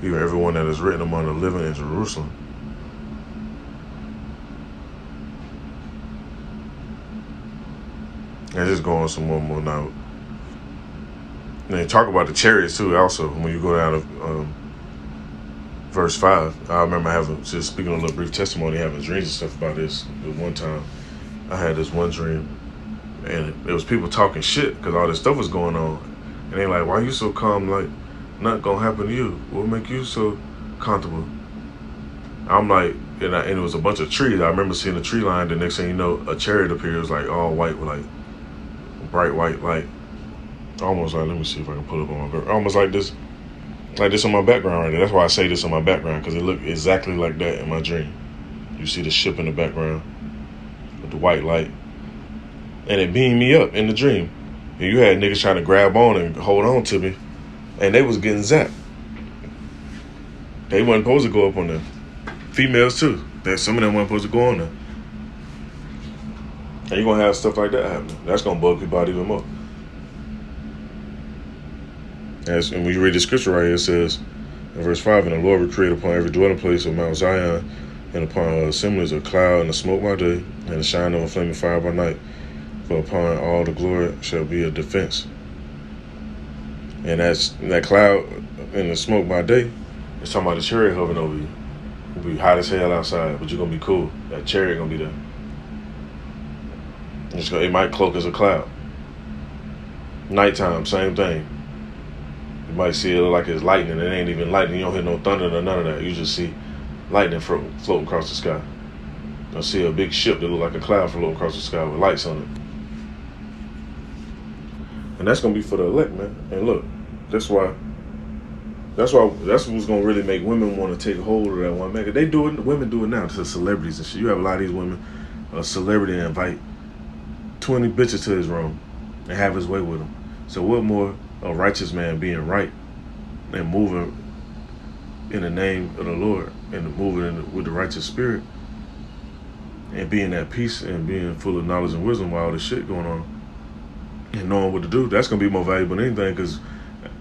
even everyone that is written among the living in Jerusalem. And just go on some more now. And they talk about the chariots too. Also, when you go down to verse 5, I remember having, just speaking a little brief testimony, having dreams and stuff about this. But one time, I had this one dream, and it was people talking shit because all this stuff was going on, and they like, "Why you so calm? Like, nothing gonna happen to you. What make you so comfortable?" I'm like, and it was a bunch of trees. I remember seeing a tree line. The next thing you know, a chariot appears, like all white with like bright white light. Almost like, let me see if I can pull up on my, almost like this on my background right there. That's why I say this on my background, because it looked exactly like that in my dream. You see the ship in the background with the white light, and it beamed me up in the dream. And you had niggas trying to grab on and hold on to me, and they was getting zapped. They wasn't supposed to go up on them. Females too. That some of them weren't supposed to go on there. And you're gonna have stuff like that happen. That's gonna bug people out even more. And when you read the scripture right here, it says in verse 5, "And the Lord will create upon every dwelling place of Mount Zion, and upon her assemblies a cloud and a smoke by day, and a shine of a flaming fire by night. For upon all the glory shall be a defense." And that cloud and the smoke by day, it's talking about the chariot hovering over you. It'll be hot as hell outside, but you're gonna be cool. That chariot gonna be there. It might cloak as a cloud. Nighttime, same thing. You might see it like it's lightning. It ain't even lightning. You don't hear no thunder or none of that. You just see lightning floating across the sky. I see a big ship that look like a cloud floating across the sky with lights on it. And that's gonna be for the elect, man. And look, that's what's gonna really make women want to take hold of that one, man. They do it. Women do it now to celebrities and shit. You have a lot of these women, a celebrity, invite 20 bitches to his room and have his way with them. So what more a righteous man being right and moving in the name of the Lord and moving with the righteous spirit and being at peace and being full of knowledge and wisdom while all this shit going on and knowing what to do. That's gonna be more valuable than anything, because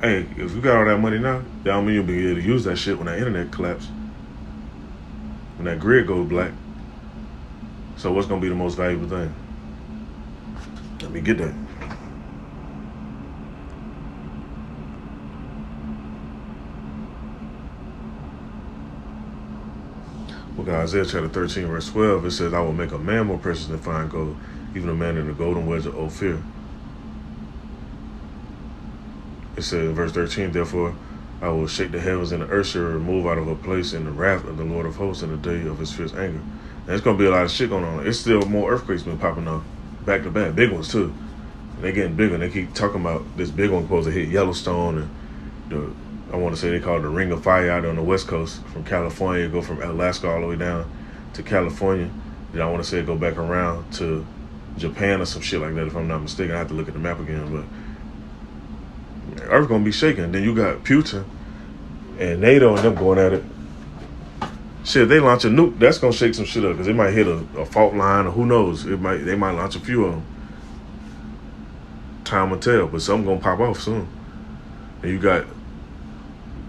hey, if you got all that money now, that don't mean you'll be able to use that shit when that internet collapses, when that grid goes black. So what's gonna be the most valuable thing? Let me get that. Look at Isaiah chapter 13, verse 12. It says, "I will make a man more precious than fine gold, even a man in the golden wedge of Ophir." It says in verse 13, "Therefore I will shake the heavens, and the earth shall remove out of her place in the wrath of the Lord of hosts in the day of his fierce anger." And it's going to be a lot of shit going on. It's still more earthquakes been popping up back to back. Big ones too. And they're getting bigger. And they keep talking about this big one supposed to hit Yellowstone, and I want to say they call it the Ring of Fire out on the West Coast from California, go from Alaska all the way down to California. Then I want to say it go back around to Japan or some shit like that, if I'm not mistaken. I have to look at the map again, but Earth gonna be shaking. Then you got Putin and NATO and them going at it. Shit, if they launch a nuke, that's gonna shake some shit up, because it might hit a fault line, or who knows? They might launch a few of them. Time will tell, but something gonna pop off soon. And you got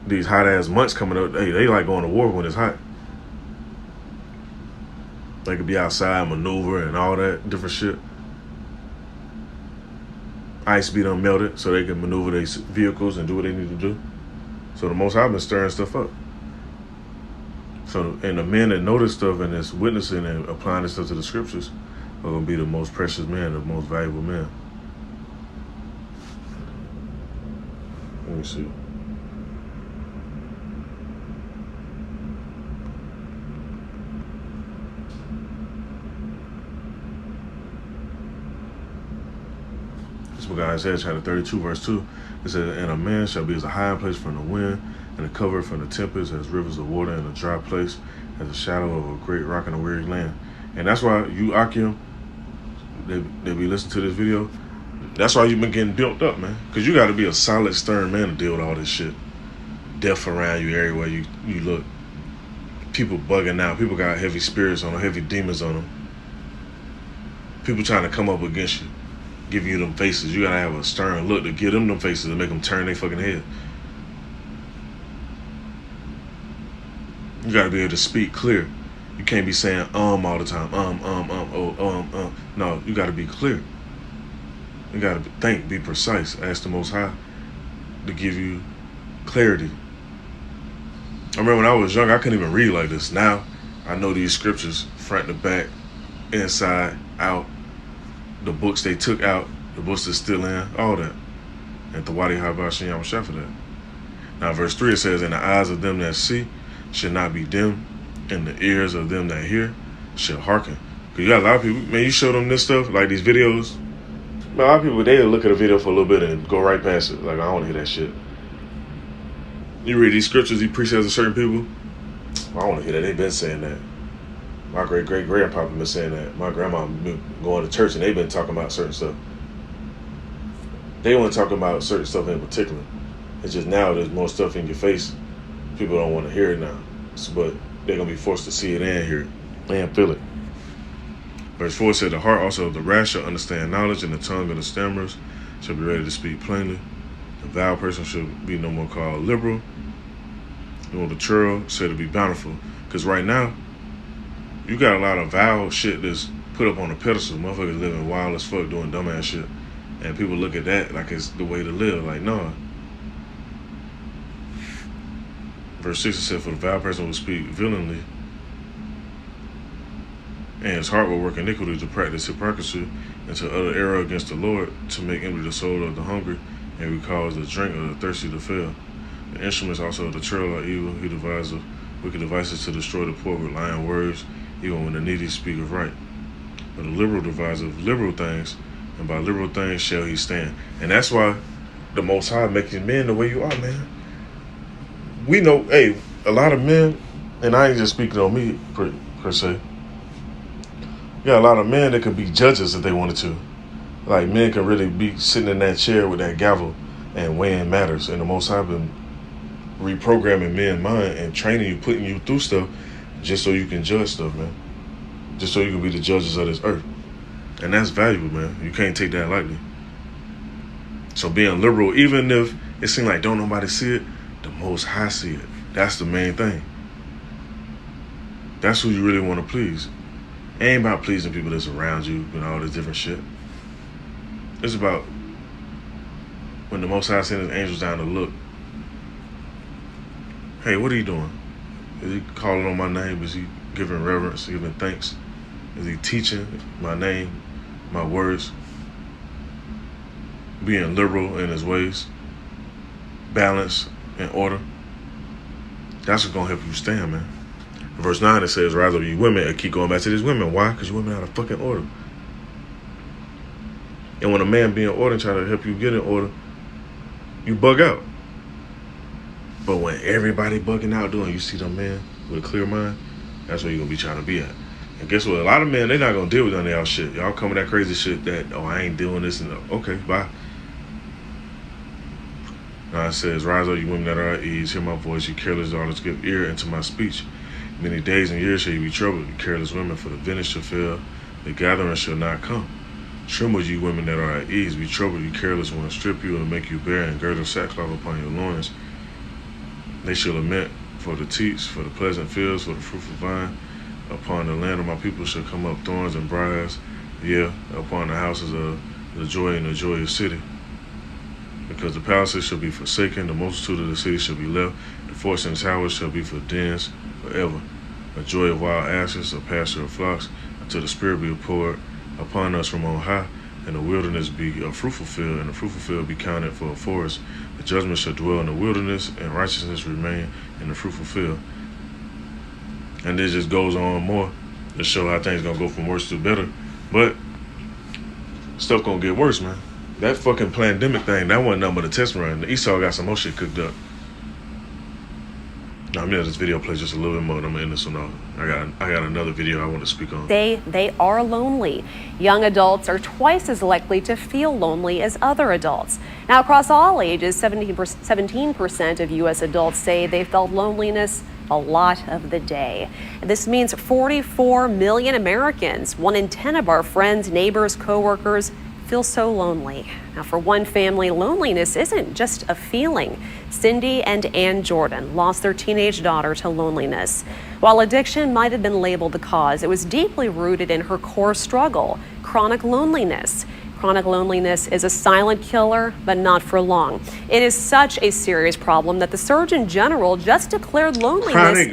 these hot ass months coming up. Hey, they like going to war when it's hot. They could be outside, maneuver, and all that different shit. Ice be done melted so they can maneuver their vehicles and do what they need to do. So the Most High been stirring stuff up. So, and the men that know this stuff and is witnessing and applying this stuff to the scriptures are going to be the most precious men, the most valuable men. Let me see. This book of Isaiah chapter 32 verse 2. It says, "And a man shall be as a hiding place from the wind, and a cover from the tempest, as rivers of water in a dry place, as a shadow of a great rock in a weary land." And that's why you, Akim, they be listening to this video. That's why you've been getting built up, man. Because you got to be a solid, stern man to deal with all this shit. Death around you everywhere you look. People bugging out. People got heavy spirits on them, heavy demons on them. People trying to come up against you, give you them faces. You got to have a stern look to give them faces and make them turn their fucking head. You got to be able to speak clear. You can't be saying all the time. No, you got to be clear. You got to think, be precise. Ask the Most High to give you clarity. I remember when I was young, I couldn't even read like this. Now, I know these scriptures, front to back, inside, out, the books they took out, the books that's still in, all that. And Tawadi Habashin Yamasha for that. Now, verse 3, it says, and the eyes of them that see should not be dim, and the ears of them that hear should hearken. Because you got a lot of people, man, you show them this stuff, like these videos. Man, a lot of people, they'll look at a video for a little bit and go right past it. Like, I don't want to hear that shit. You read these scriptures, these precepts of certain people, I don't want to hear that. They've been saying that. My great-great-grandpapa been saying that. My grandma been going to church and they've been talking about certain stuff. They want to talk about certain stuff in particular. It's just now there's more stuff in your face. People don't want to hear it now. But they're going to be forced to see it and hear it and feel it. Verse 4 said, the heart also of the rash shall understand knowledge, and the tongue of the stammerers shall be ready to speak plainly. The vile person should be no more called liberal, nor the churl said to be bountiful. Because right now, you got a lot of vile shit that's put up on a pedestal. Motherfuckers living wild as fuck, doing dumbass shit. And people look at that like it's the way to live. Like, no. Verse 6 said, for the vile person will speak villainly, and his heart will work iniquity to practice hypocrisy and to utter error against the Lord, to make empty the soul of the hungry, and we cause the drink of the thirsty to fail. The instruments also of the churl are evil. He devises wicked devices to destroy the poor with lying words, even when the needy speak of right. But the liberal deviseth liberal things, and by liberal things shall he stand. And that's why the Most High making men the way you are, man. We know, hey, a lot of men, and I ain't just speaking on me per se. You got a lot of men that could be judges if they wanted to. Like, men can really be sitting in that chair with that gavel and weighing matters. And the Most High been reprogramming men's mind and training you, putting you through stuff just so you can judge stuff, man. Just so you can be the judges of this earth. And that's valuable, man. You can't take that lightly. So being liberal, even if it seems like don't nobody see it, the Most High see it. That's the main thing. That's who you really want to please. It ain't about pleasing people that's around you and all this different shit. It's about when the Most High sent his angels down to look. Hey, what are you doing? Is he calling on my name? Is he giving reverence, giving thanks? Is he teaching my name, my words? Being liberal in his ways, balance and order. That's what's going to help you stand, man. In verse 9, it says, rise up, you women. I keep going back to these women. Why? Because you women out of fucking order. And when a man be in order and try to help you get in order, you bug out. But when everybody bugging out doing, you see them men with a clear mind, that's where you're going to be trying to be at. And guess what? A lot of men, they're not going to deal with none of y'all shit. Y'all come with that crazy shit that, oh, I ain't doing this. And okay, bye. Now it says, rise up, you women that are at ease. Hear my voice, you careless daughters, give ear into my speech. Many days and years shall you be troubled, you careless women, for the vintage shall fail, the gathering shall not come. Tremble, you women that are at ease. Be troubled, you careless ones. Strip you and make you bare, and girdle sackcloth upon your loins. They shall lament for the teats, for the pleasant fields, for the fruitful vine. Upon the land of my people shall come up thorns and briars. Yeah, upon the houses of the joy and the joyous city. Because the palaces shall be forsaken, the multitude of the cities shall be left. The forts and towers shall be for dens forever. A joy of wild asses, a pasture of flocks, until the Spirit be poured upon us from on high, and the wilderness be a fruitful field, and the fruitful field be counted for a forest. The judgment shall dwell in the wilderness, and righteousness remain in the fruitful field. And this just goes on more to show how things gonna go from worse to better. But stuff gonna get worse, man. That fucking pandemic thing, that wasn't nothing but a test run. Esau got some more shit cooked up. Now, I'm gonna let this video play just a little bit more, and I'm gonna end this one off. I got another video I want to speak on. They are lonely. Young adults are twice as likely to feel lonely as other adults. Now, across all ages, 17% of U.S. adults say they felt loneliness a lot of the day. This means 44 million Americans, 1 in 10 of our friends, neighbors, coworkers, feel so lonely. Now, for one family, loneliness isn't just a feeling. Cindy and Ann Jordan lost their teenage daughter to loneliness. While addiction might have been labeled the cause, it was deeply rooted in her core struggle, chronic loneliness. Chronic loneliness is a silent killer, but not for long. It is such a serious problem that the Surgeon General just declared loneliness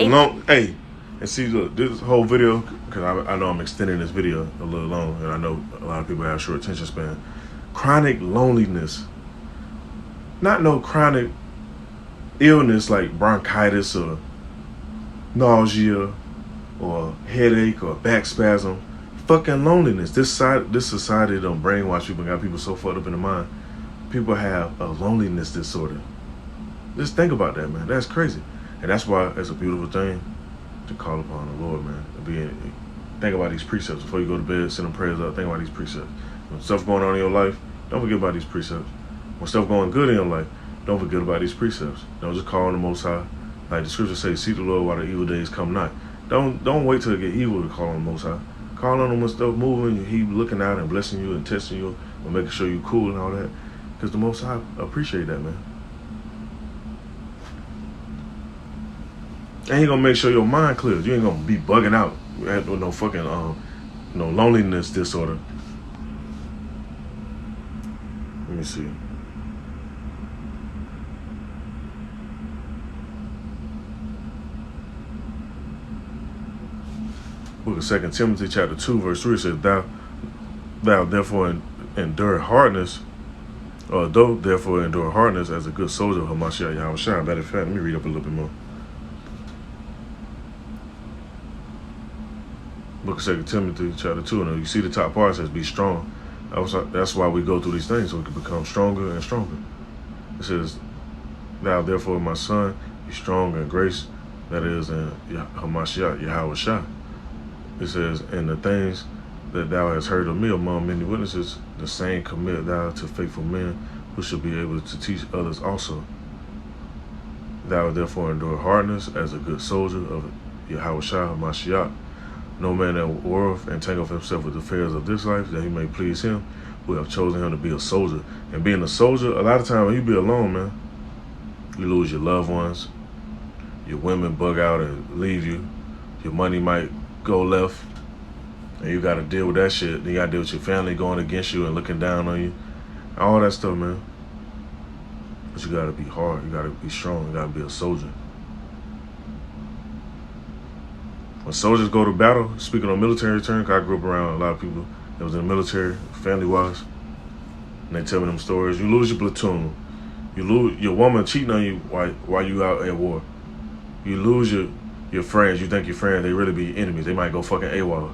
Hey, and see, look, this whole video, because I know I'm extending this video a little long, and I know a lot of people have short attention span. Chronic loneliness, not no chronic illness like bronchitis or nausea or headache or back spasm. Fucking loneliness. This society don't brainwash people and got people so fucked up in the mind. People have a loneliness disorder. Just think about that, man. That's crazy. And that's why it's a beautiful thing to call upon the Lord, man. Think about these precepts before you go to bed. Send them prayers up. Think about these precepts. When stuff going on in your life, don't forget about these precepts. When stuff going good in your life, don't forget about these precepts. Don't just call on the Most High. Like the scripture says, seek the Lord while the evil days come not. Don't wait till it get evil to call on the Most High. Call on him when stuff moving. He looking out and blessing you and testing you and making sure you cool and all that. Because the Most High appreciate that, man. And he gonna make sure your mind clears. You ain't gonna be bugging out with no fucking no loneliness disorder. Let me see. Book of 2 Timothy chapter 2 verse 3 says, Thou therefore endure hardness, or though therefore endure hardness as a good soldier of Hamashiach Yahushua. Matter of fact, let me read up a little bit more. Book of 2 Timothy chapter 2, and you see the top part says, be strong. That's why we go through these things, so we can become stronger and stronger. It says, Thou therefore, my son, be strong in grace that is in Hamashiach Yahushua. It says, and the things that thou hast heard of me among many witnesses, the same commit thou to faithful men who shall be able to teach others also. Thou therefore endure hardness as a good soldier of Yahushua Mashiach. No man that warreth entangleth himself with the affairs of this life, that he may please him who have chosen him to be a soldier. And being a soldier, a lot of times when you be alone, man, you lose your loved ones, your women bug out and leave you, your money might go left, and you got to deal with that shit. Then you got to deal with your family going against you and looking down on you, all that stuff, man. But you got to be hard, you got to be strong, you got to be a soldier. When soldiers go to battle, speaking on military terms, I grew up around a lot of people that was in the military, family-wise, and they tell me them stories. You lose your platoon, you lose your woman cheating on you while you out at war. You lose your friends. You think your friends, they really be enemies. They might go fucking AWOL.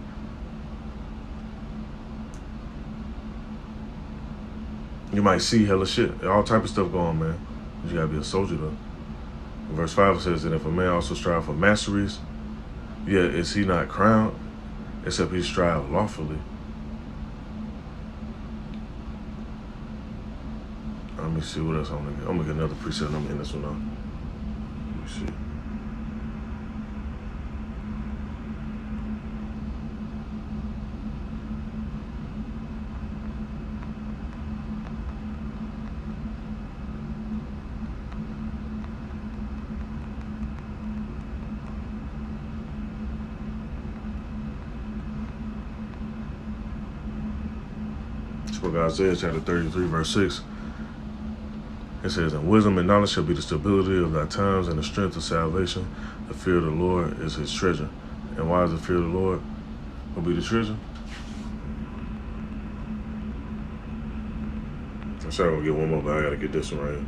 You might see hella shit. All type of stuff going on, man. You gotta be a soldier, though. In verse 5 says that if a man also strive for masteries, yet is he not crowned, except he strive lawfully. Let me see what else I'm gonna get. I'm gonna get another preset and I'm gonna end this one off. Let me see. Book of Isaiah chapter 33 verse 6. It says, and wisdom and knowledge shall be the stability of thy times and the strength of salvation. The fear of the Lord is his treasure. And why is the fear of the Lord will be the treasure? I'm sorry, I'm gonna get one more, but I gotta get this one right.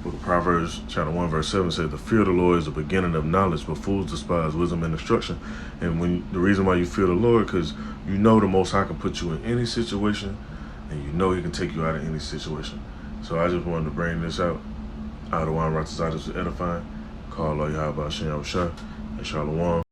Book of Proverbs chapter 1 verse 7 says, the fear of the Lord is the beginning of knowledge, but fools despise wisdom and instruction. And the reason why you fear the Lord, because you know the Most High can put you in any situation, and you know he can take you out of any situation. So I just wanted to bring this out. Adawan Ratazadis edifying. Call Allah Yahweh Hashem Yahushua and Shalom.